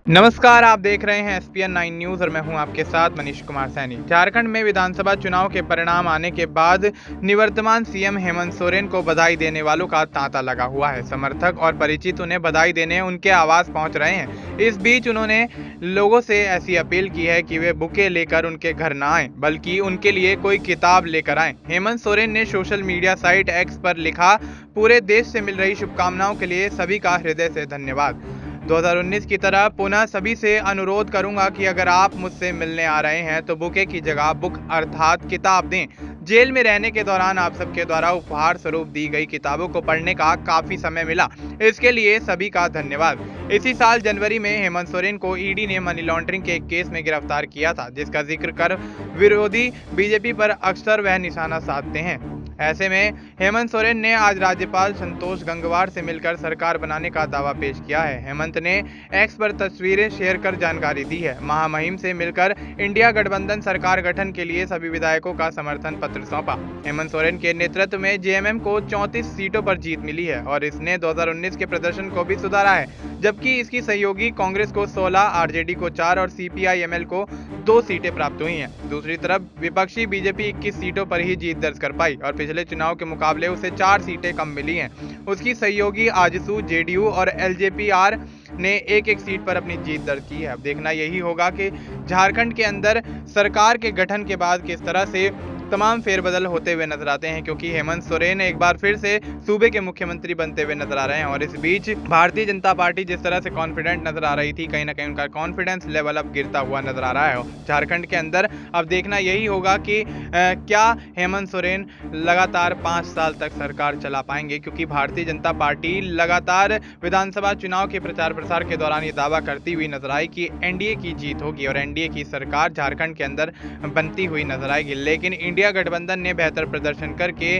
नमस्कार, आप देख रहे हैं एसपीएन 9 न्यूज़ और मैं हूं आपके साथ मनीष कुमार सैनी। झारखंड में विधानसभा चुनाव के परिणाम आने के बाद निवर्तमान सीएम हेमंत सोरेन को बधाई देने वालों का तांता लगा हुआ है। समर्थक और परिचित उन्हें बधाई देने उनके आवास पहुंच रहे हैं। इस बीच उन्होंने लोगों से ऐसी अपील की है कि वे बुके लेकर उनके घर न आएं, बल्कि उनके लिए कोई किताब लेकर आएं। हेमंत सोरेन ने सोशल मीडिया साइट एक्स पर लिखा, पूरे देश से मिल रही शुभकामनाओं के लिए सभी का हृदय से धन्यवाद। 2019 की तरह पुनः सभी से अनुरोध करूंगा कि अगर आप मुझसे मिलने आ रहे हैं तो बुके की जगह बुक अर्थात किताब दें। जेल में रहने के दौरान आप सबके द्वारा उपहार स्वरूप दी गई किताबों को पढ़ने का काफी समय मिला, इसके लिए सभी का धन्यवाद। इसी साल जनवरी में हेमंत सोरेन को ईडी ने मनी लॉन्ड्रिंग के एक केस में गिरफ्तार किया था, जिसका जिक्र कर विरोधी बीजेपी पर अक्सर वह निशाना साधते हैं। ऐसे में हेमंत सोरेन ने आज राज्यपाल संतोष गंगवार से मिलकर सरकार बनाने का दावा पेश किया है। हेमंत ने एक्स पर तस्वीरें शेयर कर जानकारी दी है। महामहिम से मिलकर इंडिया गठबंधन सरकार गठन के लिए सभी विधायकों का समर्थन पत्र सौंपा। हेमंत सोरेन के नेतृत्व में जेएमएम को 34 सीटों पर जीत मिली है और इसने 2019 के प्रदर्शन को भी सुधारा है, जबकि इसकी सहयोगी कांग्रेस को 16, आरजेडी को 4 और सीपीआई-एमएल को 2 सीटें प्राप्त हुई हैं। दूसरी तरफ विपक्षी बीजेपी 21 सीटों पर ही जीत दर्ज कर पाई और पिछले चुनाव के मुकाबले उसे 4 सीटें कम मिली हैं। उसकी सहयोगी आजसू, जेडीयू और एलजेपीआर ने एक सीट पर अपनी जीत दर्ज की है। अब देखना यही होगा कि झारखंड के अंदर सरकार के गठन के बाद किस तरह से तमाम फेरबदल होते हुए नजर आते हैं, क्योंकि हेमंत सोरेन एक बार फिर से सूबे के मुख्यमंत्री बनते हुए नजर आ रहे हैं। और इस बीच भारतीय जनता पार्टी जिस तरह से कॉन्फिडेंट नजर आ रही थी, कहीं ना कहीं उनका कॉन्फिडेंस लेवल अब गिरता हुआ नजर आ रहा है झारखंड के अंदर। अब देखना यही होगा कि क्या हेमंत सोरेन लगातार 5 साल तक सरकार चला पाएंगे, क्योंकि भारतीय जनता पार्टी लगातार विधानसभा चुनाव के प्रचार प्रसार के दौरान ये दावा करती हुई नजर आई कि एनडीए की जीत होगी और एनडीए की सरकार झारखंड के अंदर बनती हुई नजर आएगी। लेकिन इंडिया गठबंधन ने बेहतर प्रदर्शन करके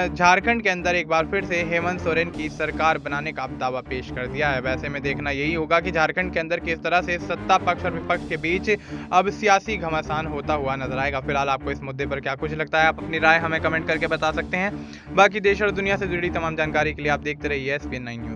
झारखंड के अंदर एक बार फिर से हेमंत सोरेन की सरकार बनाने का दावा पेश कर दिया है। वैसे में देखना यही होगा कि झारखंड के अंदर किस तरह से सत्ता पक्ष और विपक्ष के बीच अब सियासी घमासान होता हुआ नजर आएगा। फिलहाल आपको इस मुद्दे पर क्या कुछ लगता है, आप अपनी राय हमें कमेंट करके बता सकते हैं। बाकी देश और दुनिया से जुड़ी तमाम जानकारी के लिए आप देखते रहिए एसपीएन 9 न्यूज़।